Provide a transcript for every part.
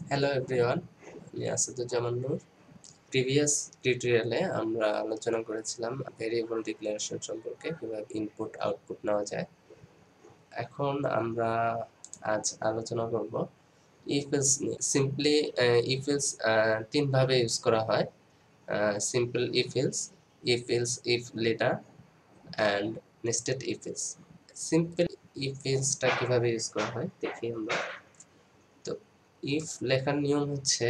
Hello everyone, আমি Asaduzzaman Noor. Previous টিউটোরিয়ালে আমরা আলোচনা করেছিলাম ভেরিয়েবল ডিক্লারেশন সম্পর্কে, কিভাবে ইনপুট আউটপুট নেওয়া যায়। এখন আমরা আজ আলোচনা করব ইফ এলস নিয়ে। সিম্পলি ইফ এলস তিনভাবে ইউজ করা হয়: simple if else if ladder and nested if else. Simple if এলসটা কিভাবে ইউজ করা হয় দেখি আমরা। তো ইফ লেখার নিয়ম হচ্ছে,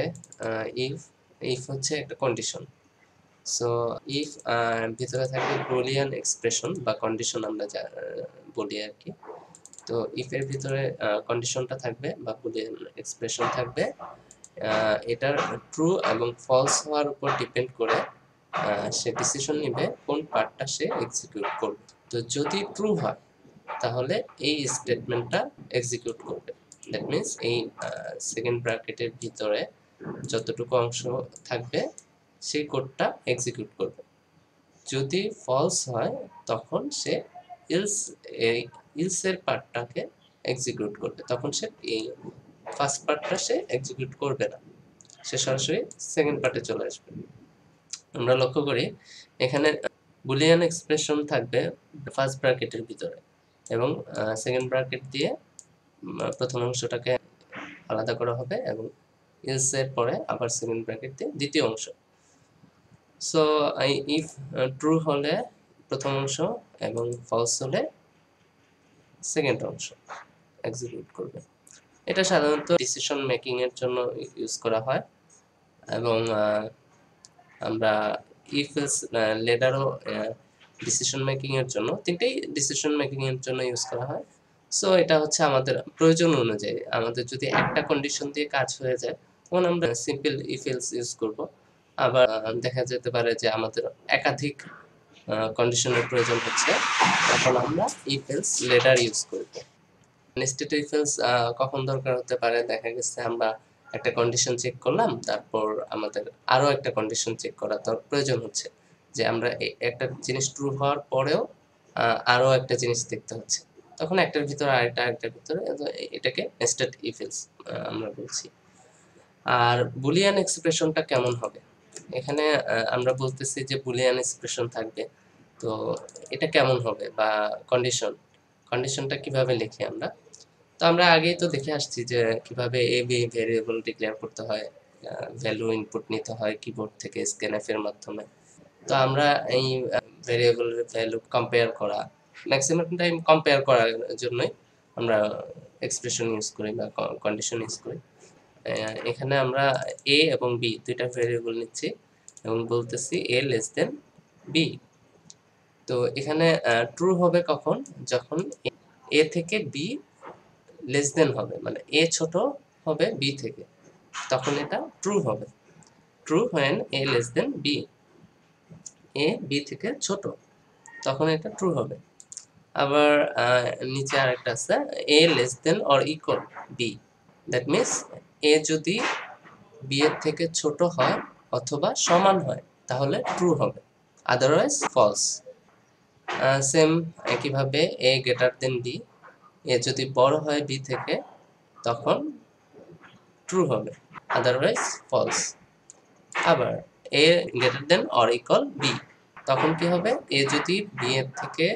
ইফ ইফ হচ্ছে একটা কন্ডিশন। সো ইফ ভিতরে থাকবে বুলিয়ান এক্সপ্রেশন বা কন্ডিশন, আমরা যা বলি আর কি। তো ইফের ভিতরে কন্ডিশনটা থাকবে বা বুলিয়ান এক্সপ্রেশন থাকবে। এটার ট্রু এবং ফলস হওয়ার উপর ডিপেন্ড করে সে ডিসিশন নেবে কোন পার্টটা সে এক্সিকিউট করবে। তো যদি ট্রু হয় তাহলে এই স্টেটমেন্টটা এক্সিকিউট করবে। দ্যাট মিন্স এই সেকেন্ড ব্র্যাকেটের ভিতরে যতটুকু অংশ থাকবে সেই কোডটা এক্সিকিউট করবে। যদি ফলস হয় তখন সে ইলসের পার্টটাকে এক্সিকিউট করবে। তখন সে এই ফার্স্ট পার্টটা সে এক্সিকিউট করবে না, সে সরাসরি সেকেন্ড পার্টে চলে আসবে। আমরা লক্ষ্য করি এখানে বুলিয়ান এক্সপ্রেশন থাকবে ফার্স্ট ব্র্যাকেটের ভিতরে, এবং সেকেন্ড ব্র্যাকেট দিয়ে প্রথম অংশটাকে আলাদা করা হবে, এবং ইলস এর পরে আবার সেকেন্ড ব্র্যাকেট দিয়ে দ্বিতীয় অংশ। সো ইফ ট্রু হলে প্রথম অংশ এবং ফলস হলে সেকেন্ড অংশ এক্সিকিউট করবে। এটা সাধারণত ডিসিশন মেকিং এর জন্য ইউজ করা হয়, এবং আমরা ইফ এলস লেটারও ডিসিশন মেকিং এর জন্য, তিনটেই ডিসিশন মেকিং এর জন্য ইউজ করা হয়। সো এটা হচ্ছে আমাদের প্রয়োজন অনুযায়ী, আমাদের যদি একটা কন্ডিশন দিয়ে কাজ হয়ে যায় তখন আমরা সিম্পল ইফ এলস ইউজ করব। আবার দেখা যেতে পারে যে আমাদের একাধিক কন্ডিশনের প্রয়োজন হচ্ছে, তখন আমরা ইফ এলস লেটার ইউজ করব। নেস্টেড ইফ এলস কখন দরকার হতে পারে, দেখা গেছে আমরা একটা কন্ডিশন চেক করলাম, তারপর আমাদের আরো একটা কন্ডিশন চেক করার প্রয়োজন হচ্ছে, যে আমরা একটা জিনিস ট্রু হওয়ার পরেও আরো একটা জিনিস দেখতে হচ্ছে, তখন একটার ভিতরে আরেকটার ভিতরে, এটাকে নেস্টেড ইফ এলস আমরা বলছি। আর বুলিয়ান এক্সপ্রেশনটা কেমন হবে, এখানে আমরা বলতেছি যে বুলিয়ান এক্সপ্রেশন থাকবে। তো এটা কেমন হবে, বা কন্ডিশনটা কিভাবে লিখি আমরা। তো আমরা আগেই তো দেখে আসছি যে কিভাবে এ বি ভেরিয়েবল ডিক্লেয়ার করতে হয়, ভ্যালু ইনপুট নিতে হয় কিবোর্ড থেকে স্ক্যানএফ এর মাধ্যমে। তো আমরা এই ভেরিয়েবলের ভ্যালু কম্পেয়ার করা, ম্যাক্সিমাম টাইম কম্পেয়ার করার জন্যই আমরা এক্সপ্রেশন ইউজ করি বা কন্ডিশন ইউজ করি। এখানে আমরা এ এবং বি দুইটা ভেরিয়েবল নিচ্ছি এবং বলতেছি এ লেস দেন বি। তো এখানে ট্রু হবে কখন, যখন এ থেকে বি লেস দেন হবে, মানে এ ছোট হবে বি থেকে, তখন এটা ট্রু হবে। True when A less than B, A B থেকে ছোট, তখন এটা ট্রু হবে। আবার নিচে আরেকটা আছে, A less than or equal B. That means A যদি বি এর থেকে ছোট হয় অথবা সমান হয় তাহলে ট্রু হবে, আদারওয়াইজ ফলস। সেম একইভাবে এ গ্রেটার দেন বি, এ যদি বড় হয় বি থেকে তখন ট্রু হবে, আদারওয়াইজ ফলস। আবার A greater than or equal B, তখন কি হবে, এ যদি বি এর থেকে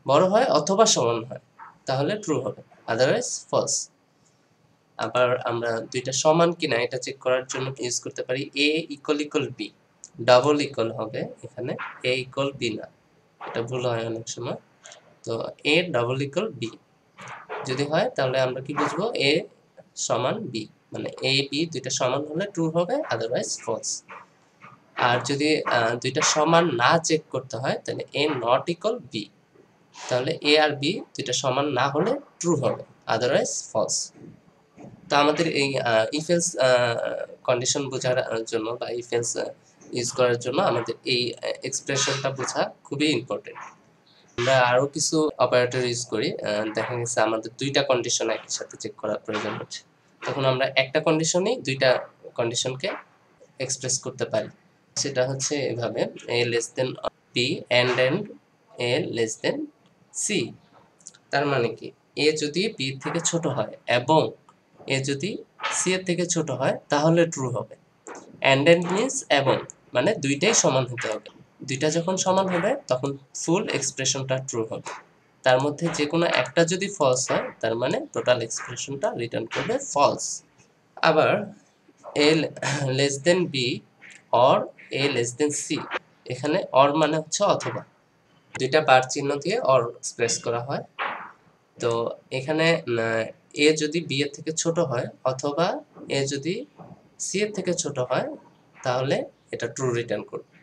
বড় হয় অথবা সমান হয় তাহলে ট্রু হবে, আদারওয়াইজ ফলস। আবার আমরা দুইটা সমান কিনা এটা চেক করার জন্য ইউজ করতে পারি A equal equal B. Double equal হবে এখানে, এ ইকুয়াল বি না, এটা ভুল হয় অনেক সময়। তো এ ডাবল ইকুয়াল বি যদি হয় তাহলে আমরা কি বুঝবো, এ সমান বি, মানে এ বি দুইটা সমান হলে ট্রু হবে, আদারওয়াইজ ফলস। আর যদি দুইটা সমান না চেক করতে হয় তাহলে এ নট ইকুয়াল বি, তাহলে এ আর বি দুইটা সমান না হলে ট্রু হবে, আদারওয়াইজ ফলস। তো আমাদের এই ইফ এলস কন্ডিশন বোঝার জন্য বা ইফ এলস ইউজ করার জন্য আমাদের এই এক্সপ্রেশনটা বোঝা খুবই ইম্পর্টেন্ট। আমরা আরো কিছু অপারেটর ইউজ করি, দেখা গেছে আমাদের দুইটা কন্ডিশন একই সাথে চেক করার প্রয়োজন হচ্ছে, তখন আমরা একটা কন্ডিশনেই দুইটা কন্ডিশনকে এক্সপ্রেস করতে পারি। সেটা হচ্ছে এভাবে, A less than B and A less than C. তার মানে কি, এ যদি বি থেকে ছোট হয় এবং এ যদি সি সি এর থেকে ছোট হয় তাহলে ট্রু হবে। অ্যান্ড মিনস এবং, মানে দুইটাই সমান হতে হবে। দুইটা যখন সমান হবে তখন ফুল এক্সপ্রেশনটা ট্রু হবে। তার মধ্যে যে কোনো একটা যদি ফলস হয় তার মানে টোটাল এক্সপ্রেশনটা রিটার্ন করবে ফলস। আবার A less than B or A less than C, এখানে অর মানে হচ্ছে অথবা, দুইটা বার চিহ্ন দিয়ে অর এক্সপ্রেস করা হয়। তো এখানে এ যদি বি এর থেকে ছোট হয় অথবা এ যদি সি এর থেকে ছোট হয় তাহলে এটা ট্রু রিটার্ন করবে।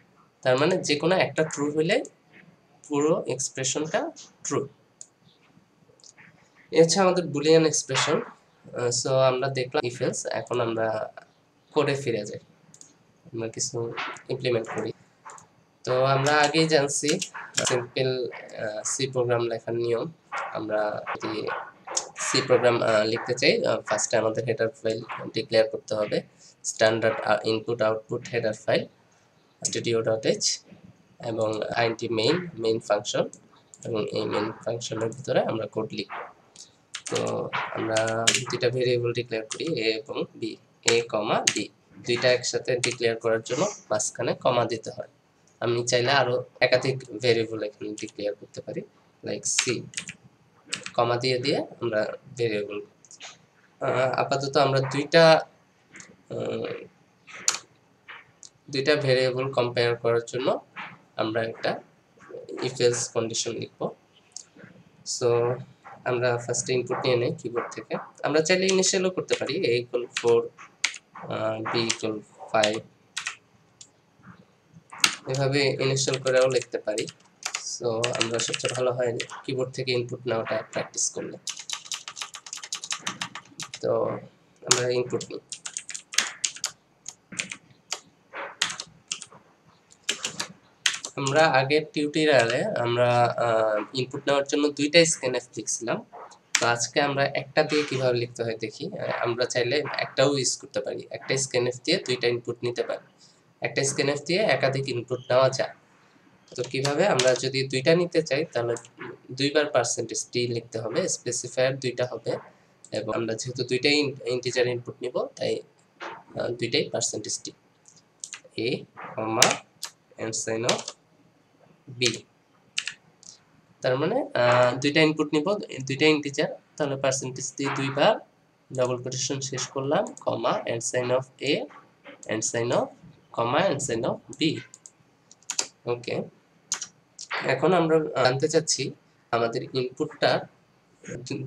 তার মানে যে কোনো একটা ট্রু হলে পুরো এক্সপ্রেশনটা ট্রু। এ হচ্ছে আমাদের বুলিয়ান এক্সপ্রেশন। সো আমরা দেখলাম ইফ এলস। এখন আমরা কোডে ফিরে যাই, আমরা কিছু ইমপ্লিমেন্ট করি। তো আমরা আগেই জানছি সিম্পল সি প্রোগ্রাম লেখার নিয়ম। আমরা যদি সি প্রোগ্রাম লিখতে চাই, ফার্স্টে আমাদের হেডার ফাইল ডিক্লেয়ার করতে হবে, standard input output header file studio.h, এবং আইএনটি মেইন ফাংশন, এবং এই মেইন ফাংশনের ভিতরে আমরা কোড লিখব। তো আমরা দুইটা ভেরিয়েবল ডিক্লেয়ার করি, এ এবং বি, এ কমা বি, দুইটা একসাথে ডিক্লেয়ার করার জন্য মাঝখানে কমা দিতে হয়। আমি চাইলে আরো একাধিক ভেরিয়েবল এখানে ডিক্লেয়ার করতে পারি, লাইক সি, কমা দিয়ে দিয়ে আমরা ভেরিয়েবল। আপাতত আমরা দুইটা ভেরিয়েবল কম্পেয়ার করার জন্য আমরা একটা ইফ এলস কন্ডিশন লিখব। সো আমরা ফার্স্ট ইনপুট নিয়ে নেই কিবোর্ড থেকে। আমরা চাইলে ইনিশিয়ালও করতে পারি, a = 4 b = 5, এভাবে ইনিশিয়াল করেও লিখতে পারি। সো আমরা সবচেয়ে ভালো হয় কিবোর্ড থেকে ইনপুট নেওয়াটা প্র্যাকটিস করলে। তো আমরা ইনপুট নিই। আমরা আগের টিউটোরিয়ালে আমরা ইনপুট নেওয়ার জন্য দুইটা স্ক্যানএফ লিখছিলাম। তো আজকে আমরা একটা দিয়ে কিভাবে লিখতে হয় দেখি। আমরা চাইলে একটাও ইউজ করতে পারি, একটা স্ক্যানএফ দিয়ে দুইটা ইনপুট নিতে পারি, একটা স্ক্যানএফ দিয়ে একাধিক ইনপুট নেওয়া যায়। তো কিভাবে, আমরা যদি দুইটা নিতে চাই তাহলে দুইবার %t লিখতে হবে, স্পেসিফায়ার দুইটা হবে, এবং আমরা যেহেতু দুইটাই ইন্টিজার ইনপুট নিব তাই দুইটাই %t, a, and sign of b। তার মানে দুইটা ইনপুট নিব, দুইটা ইন্টিজার, তাহলে % দিয়ে দুইবার ডাবল কোটেশন শেষ করলাম, কমা and sign of a and sign of, comma and sign of b। ওকে, এখন আমরা জানতে চাচ্ছি আমাদের ইনপুটটা,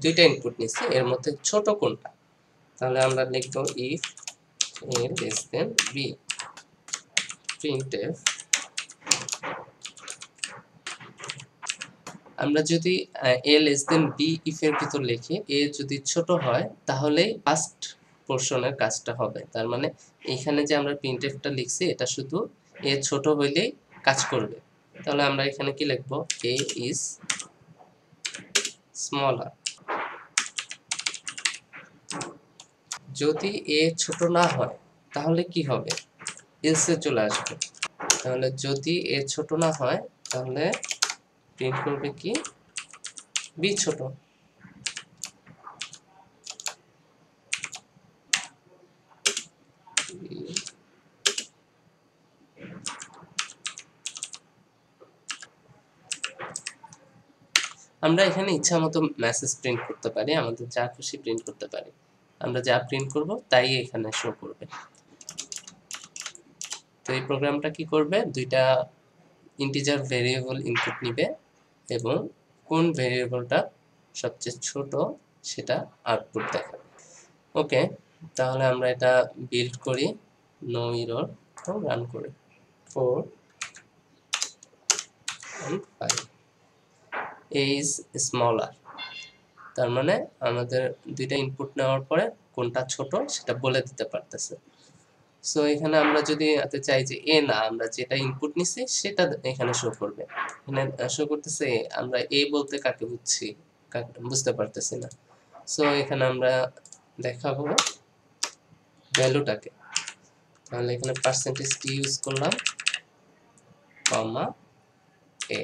দুইটা ইনপুট নিচ্ছি, এর মধ্যে ছোট কোনটা। তাহলে আমরা লিখব if a less than b, printf। আমরা যদি a less than b if এর ভিতর লিখি, a যদি ছোট হয় তাহলে ফার্স্ট পোরশনের কাজটা হবে। তার মানে এখানে যে আমরা printf-টা লিখছি এটা শুধু a ছোট হইলেই কাজ করবে। তাহলে আমরা এখানে কি লিখব, a is smaller। যদি a ছোট না হয় তাহলে কি হবে, else এ চলে আসবে। তাহলে যদি a ছোট না হয় তাহলে প্রিন্ট করবে কি, b ছোট। আমরা এখানে ইচ্ছা মতো মেসেজ প্রিন্ট করতে পারি, আমাদের যা খুশি প্রিন্ট করতে পারি। আমরা যা প্রিন্ট করব তাই এখানে শো করবে। তো এই প্রোগ্রামটা কি করবে, দুইটা ইন্টিজার ভেরিয়েবল ইনপুট নিবে এবং কোন ভেরিয়েবলটা সবচেয়ে ছোট সেটা আউটপুট দেখাবে। ওকে, তাহলে আমরা এটা বিল্ড করি, নো এরর, রান করি 4 and 5, a is smaller। তার মানে আমাদের দুইটা ইনপুট নেওয়ার পরে কোনটা ছোট সেটা বলে দিতে পারতেছে। সো এখানে আমরা যদি চাই যে এ না, আমরা যেটা ইনপুট নিছি সেটা এখানে শো করবে। এখানে শো করতেছে এ, আমরা এ বলতে কাকে বুঝছি বুঝতে পারতেছি না। সো এখানে আমরা দেখাবো ভ্যালুটাকে। তাহলে এখানে % ইউজ করলাম, কমা এ।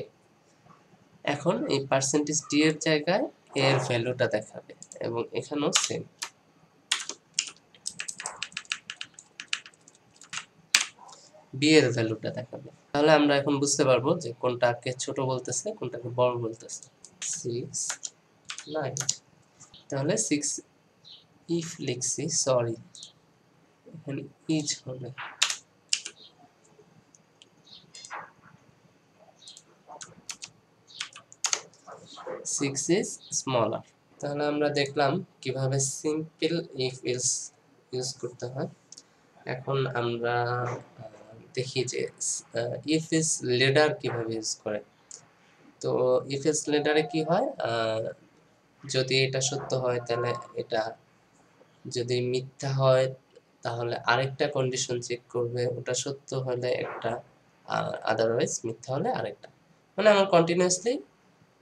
এখন এই % এর জায়গায় এর ভ্যালুটা দেখাবে এবং এখানেও সেম। বি এর ভ্যালুটা দেখাবে। তাহলে আমরা এখন বুঝতে পারবো যে কোনটাকে ছোট বলতেছে কোনটাকে বড় বলতেছে। 6 9, তাহলে 6 ইফ লিখছি, সরি এখানে ইজ হবে, 6 is smaller। তাহলে আমরা দেখলাম কিভাবে সিম্পল ইফ এলস ইউজ করতে হয়। এখন আমরা দেখি যে ইফ ইজ লেডার কিভাবে ইউজ করে। তো ইফ ইজ লেডারে কি হয়, যদি এটা সত্য হয় তাহলে এটা, যদি মিথ্যা হয় তাহলে আরেকটা কন্ডিশন চেক করবে, ওটা সত্য হলে একটা, আদারওয়াইজ মিথ্যা হলে আরেকটা। মানে আমরা কন্টিনিউয়াসলি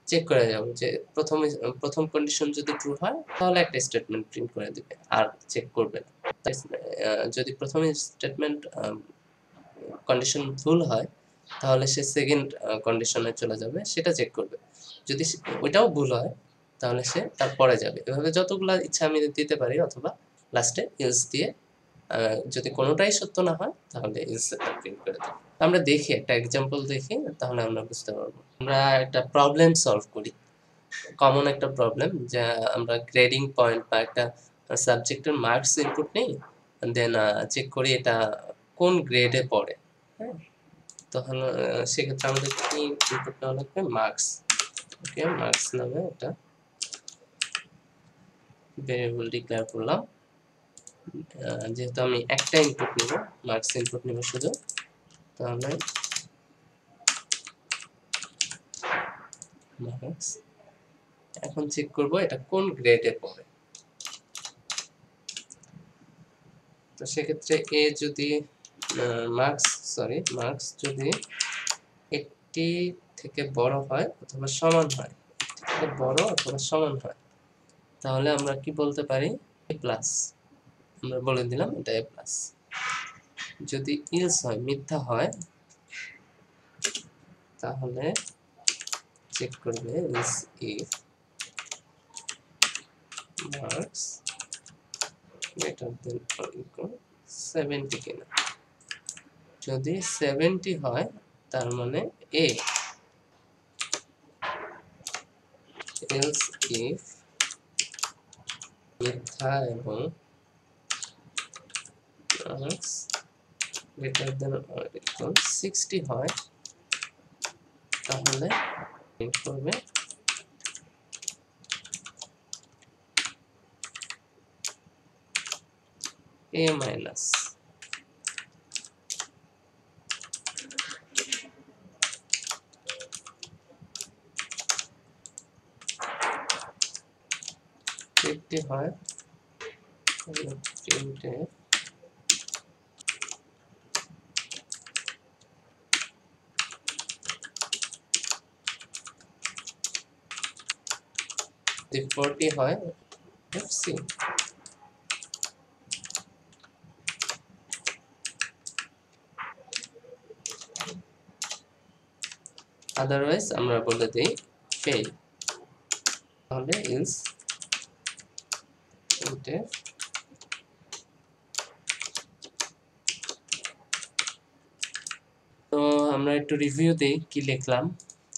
চেক করে যাব যে প্রথম কন্ডিশন যদি ট্রু হয় তাহলে একটা স্টেটমেন্ট প্রিন্ট করে দিবে আর চেক করবে না। যদি প্রথম স্টেটমেন্ট কন্ডিশন ভুল হয় তাহলে সে সেকেন্ড কন্ডিশনে চলে যাবে, সেটা চেক করবে। যদি ওইটাও ভুল হয় তাহলে সে তারপরে যাবে। এভাবে যতগুলো ইচ্ছা আমি দিতে পারি, অথবা লাস্টে এলস দিয়ে যদি কোনোটাই সত্য না হয় তাহলে এলসটা প্রিন্ট করে দেব। আমরা দেখি একটা এক্সাম্পল দেখি, তাহলে আমরা বুঝতে পারবো। আমরা একটা প্রবলেম সলভ করি, কমন একটা প্রবলেম, যা আমরা গ্রেডিং পয়েন্ট বা একটা সাবজেক্টের মার্কস ইনপুট নিই, দেন চেক করি এটা কোন গ্রেডে পড়ে। হ্যাঁ, তখন সেক্ষেত্রে আমাদের কি ইনপুট নেওয়া লাগবে, মার্কস। ওকে, মার্কস নামে একটা ভেরিয়েবল ডিক্লেয়ার করলাম। যেহেতু আমি একটা ইনপুট নিব, মার্কস ইনপুট নিব শুধু, তাহলে মার্কস। এখন চেক করব এটা কোন গ্রেডে পড়ে। তো সেক্ষেত্রে এ যদি মার্কস যদি 80 থেকে বড় হয় অথবা সমান হয়, বড় অথবা সমান হয়, তাহলে আমরা কি বলতে পারি, এ প্লাস। আমরা বলে দিলাম এটা এ প্লাস। যদি ইলস হয়, মিথ্যা হয়, তাহলে চেক করবে else if marks greater than or equal 70 কিনা। যদি 70 হয় তার মানে এ, এলস ইফ মিথ্যা এবং marks greater than or equal 60 হয়, তাহলে প্রিন্ট করবে এ মাইনাস। হয় প্রিন্টে যদি 40 হয় এফসি। আদারওয়াইজ আমরা বলে দেই ফেল। তাহলে ইলস প্রিন্টে তো আমরা একটু রিভিউ দিই কি লিখলাম।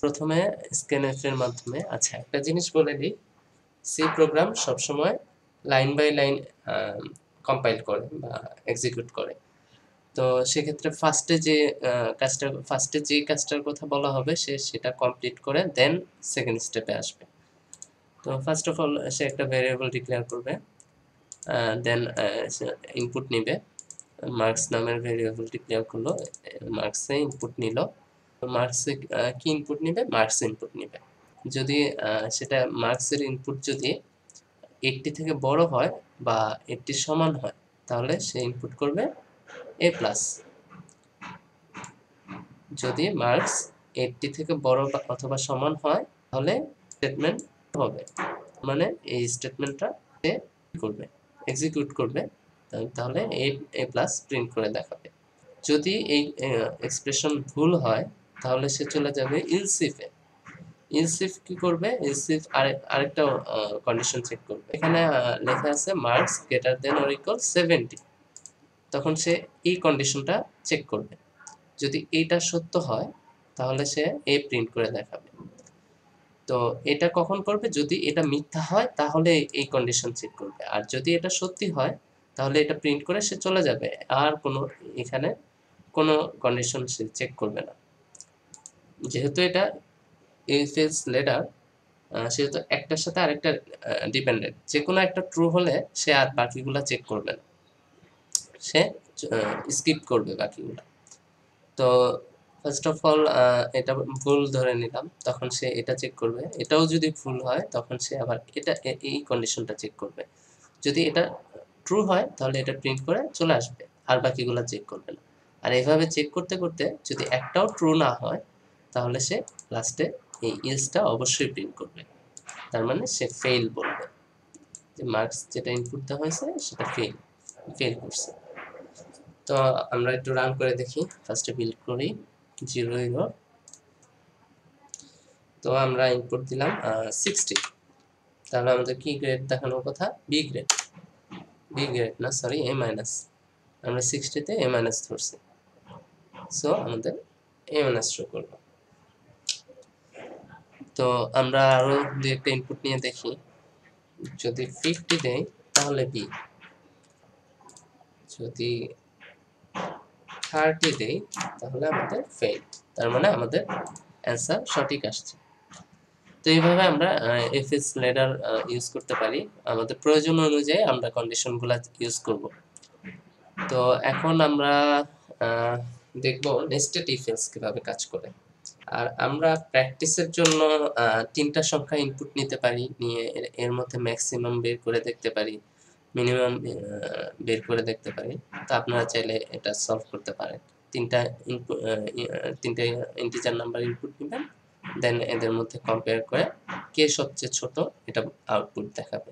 প্রথমে স্ক্যানএফ এর মাধ্যমে, আচ্ছা একটা জিনিস বলে দিই, সি প্রোগ্রাম সবসময় লাইন বাই লাইন কম্পাইল করে বা এক্সিকিউট করে। তো সেক্ষেত্রে ফার্স্টে যে কাজটার কথা বলা হবে সে সেটা কমপ্লিট করে দেন সেকেন্ড স্টেপে আসবে। তো ফার্স্ট অফ অল সে একটা ভেরিয়েবল ডিক্লেয়ার করবে, দেন ইনপুট নিবে, মার্কস নামের ভেরিয়েবল ডিক্লেয়ার করলো, মার্কসে ইনপুট নিল, মার্কসে কি ইনপুট নিবে, মার্কস ইনপুট নিবে। যদি সেটা মার্কসের ইনপুট যদি 80 থেকে বড় হয় বা 80 সমান হয় তাহলে সে ইনপুট করবে এ প্লাস। যদি মার্কস 80 থেকে বড় অথবা সমান হয় তাহলে স্টেটমেন্ট হবে, মানে এই স্টেটমেন্টটা সে করবে, এক্সিকিউট করবে, তাহলে এ প্লাস প্রিন্ট করে দেখাবে। যদি এই এক্সপ্রেশন ভুল হয় তাহলে সে চলে যাবে ইলসিফে। ইলসিফ কি করবে, ইলসিফ আরেকটা কন্ডিশন চেক করবে। এখানে লেখা আছে marks greater than or equal 70, তখন সে এই কন্ডিশনটা চেক করবে। যদি এইটা সত্য হয় তাহলে সে এ প্রিন্ট করে দেখাবে। তো এটা কখন করবে? যদি এটা মিথ্যা হয় তাহলে এই কন্ডিশন চেক করবে, আর যদি এটা সত্যি হয় তাহলে এটা প্রিন্ট করে সে চলে যাবে, আর কোনো এখানে কোনো কন্ডিশন সে চেক করবে না। যেহেতু এটা ইফ এলস লেটার, সেহেতু একটার সাথে আরেকটা ডিপেন্ডেন্ট, যে কোনো একটা ট্রু হলে সে আর বাকিগুলা চেক করবে না, সে স্কিপ করবে বাকিগুলা। তো ফার্স্ট অফ অল এটা ভুল ধরে নিলাম, তখন সে এটা চেক করবে, এটাও যদি ভুল হয় তখন সে আবার এটা এই কন্ডিশনটা চেক করবে। যদি এটা ট্রু হয় তাহলে এটা প্রিন্ট করে চলে আসবে, আর বাকিগুলা চেক করবে না। আর এইভাবে চেক করতে করতে যদি একটাও ট্রু না হয় তাহলে সে লাস্টে এই ইলসটা অবশ্যই প্রিন্ট করবে, তার মানে সে ফেল বলবে, যে মার্কস যেটা ইনপুট দেওয়া হয়েছে সেটা ফেল করছে। তো আমরা একটু রান করে দেখি, ফার্স্টে বিল্ড করি 0 তো আমরা ইনপুট দিলাম 60, তাহলে আমাদের কি গ্রেড দেখানোর কথা? বি গ্রেড না, সরি এ মাইনাস, আমরা 60-তে এ মাইনাস ধরছি, সো আমাদের এ মাইনাস শো করবো। তো আমরা আরো দু একটা ইনপুট নিয়ে দেখি, যদি 50 দেই তাহলে বি, যদি 30 দেই তাহলে আমাদের ফেল, তার মানে আমাদের অ্যান্সার সঠিক আসছে। তো এইভাবে আমরা এফএস লেডার ইউজ করতে পারি, আমাদের প্রয়োজন অনুযায়ী আমরা কন্ডিশনগুলো ইউজ করব। তো এখন আমরা দেখব নেস্টেড ইফ এলস কিভাবে কাজ করে। আর আমরা প্র্যাকটিসের জন্য 3টা সংখ্যা ইনপুট নিতে পারি, নিয়ে এর মধ্যে ম্যাক্সিমাম বের করে দেখতে পারি, মিনিমাম বের করে দেখতে পারি। তো আপনারা চাইলে এটা সলভ করতে পারেন। তিনটা ইন্টিজার নাম্বার ইনপুট নেবেন, দেন এদের মধ্যে কম্পেয়ার করে কে সবচেয়ে ছোট এটা আউটপুট দেখাবে,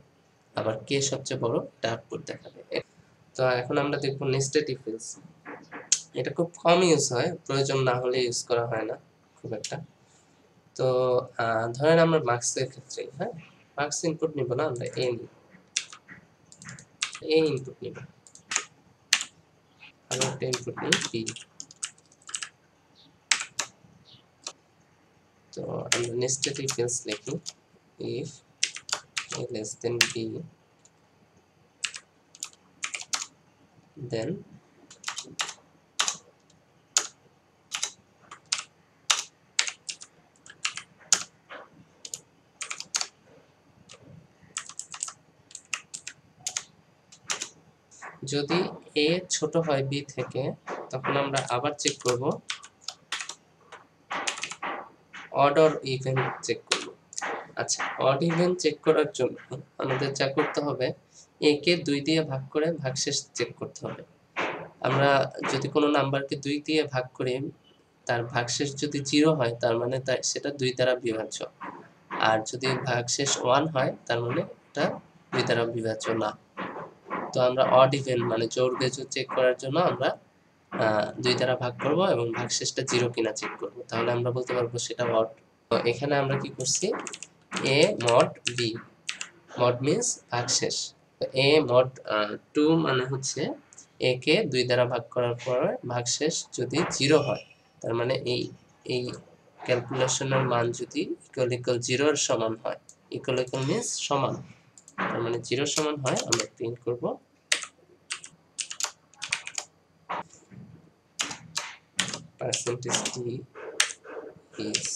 আবার কে সবচেয়ে বড় এটা আউটপুট দেখাবে। তো এখন আমরা দেখব নেস্টেড ইফ এলস। এটা খুব কম ইউজ হয়, প্রয়োজন না হলে ইউজ করা হয় না খুব একটা। তো ধরেন আমরা মার্কসের ক্ষেত্রে, হ্যাঁ, মার্কস ইনপুট নিব না, আমরা এ ইনপুট নিব, আমরা একটা ইনপুট নিই বি। তো আমরা নেস্টেড ইফ এলস লিখি, if a less than b, then যদি a ছোট হয় b থেকে, তখন আমরা আবার চেক করব, অড অর ইভেন চেক করব। আচ্ছা, অড ইভেন চেক করার জন্য আমাদের যা করতে হবে, a কে 2 দিয়ে ভাগ করে ভাগশেষ চেক করতে হবে। আমরা যদি কোনো নাম্বারকে 2 দিয়ে ভাগ করি, তার ভাগশেষ যদি 0 হয় তার মানে সেটা 2 দ্বারা বিভাজ্য, আর যদি ভাগশেষ 1 হয় তার মানে এটা 2 দ্বারা বিভাজ্য না। তো আমরা অড ইভেন মানে জোড় বেজোড় চেক করার জন্য আমরা 2 দ্বারা ভাগ করব এবং ভাগশেষটা 0 কিনা চেক করব, তাহলে আমরা বলতে পারবো সেটা অড। তো এখানে আমরা কি করছি, a mod b, mod means ভাগশেষ। তো a mod 2 মানে হচ্ছে a কে 2 দ্বারা ভাগ করার পরে ভাগশেষ যদি 0 হয়, তার মানে এই ক্যালকুলেশনের মান যদি ইকুয়াল 0 এর সমান হয়, ইকুয়াল মিন্স সমান, তার মানে 0 সমান হয়, আমরা প্রিন্ট করব percentage d is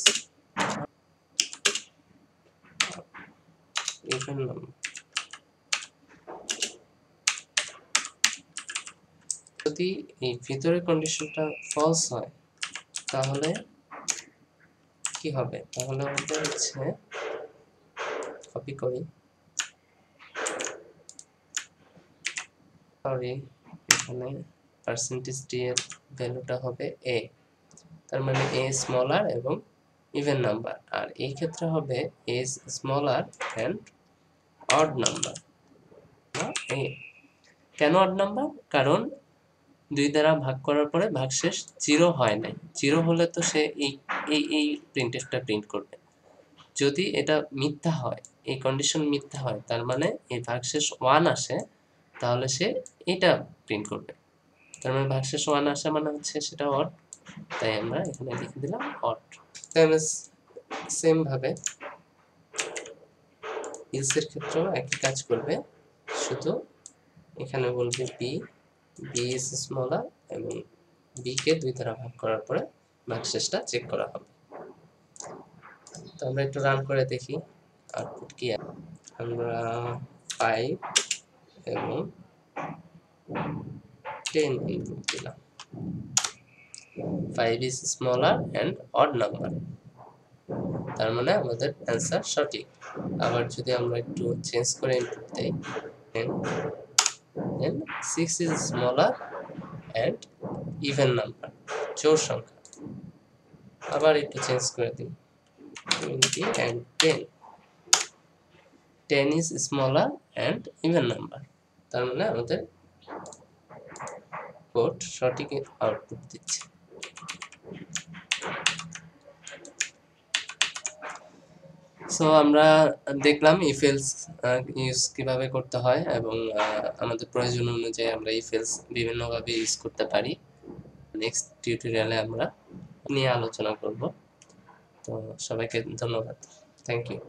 even number। যদি এই ভিতরের কন্ডিশনটা ফলস হয় তাহলে কি হবে, তাহলে আমাদের হচ্ছে, কপি করি, সরি, এখানে পার্সেন্টেজ ডি এর ভ্যালুটা হবে এ, তার মানে এ স্মলার এবং ইভেন নাম্বার, আর এই ক্ষেত্রে হবে এ স্মলার অ্যান্ড অড নাম্বার। কেন অড নাম্বার? কারণ 2 দ্বারা ভাগ করার পরে ভাগশেষ 0 হয় নাই, 0 হলে তো সে এই প্রিন্টফটা প্রিন্ট করবে। যদি এটা মিথ্যা হয়, এই কন্ডিশন মিথ্যা হয়, তার মানে এই ভাগশেষ 1 আসে, তাহলে সে এটা প্রিন্ট করবে, তার মানে ভাগশেষ 1 আসে মানে হচ্ছে সেটা অড। তাই আমরা এখানে লিখে দিলাম অড। তাই আমরা সেম ভাবে ইলসের ক্ষেত্রেও একই কাজ করবে, শুধু এখানে বলবে বি, বি ইজ স্মলার এবং বি কে 2 দ্বারা ভাগ করার পরে ভাগশেষটা চেক করা হবে। তো আমরা একটু রান করে দেখি আউটপুট কি। আমরা 5 এবং 10 ইনপুট দিলাম। 5 is smaller and odd number, তার মানে আমাদের অ্যান্সার সঠিক। আবার যদি আমরা একটু চেঞ্জ করে ইনপুট দেই, then 6 is smaller and even number, জোড় সংখ্যা। আবার একটু চেঞ্জ করে দিই, 20 and 10, 10 is smaller and even number, তার মানে আমাদের কোড সঠিক আউটপুট দিচ্ছে। সো আমরা দেখলাম ইফ এলস ইউজ কিভাবে করতে হয় এবং আমাদের প্রয়োজন অনুযায়ী আমরা ইফ এলস বিভিন্নভাবে ইউজ করতে পারি। নেক্সট টিউটোরিয়ালে আমরা নিয়ে আলোচনা করব। তো সবাইকে ধন্যবাদ, থ্যাংক ইউ।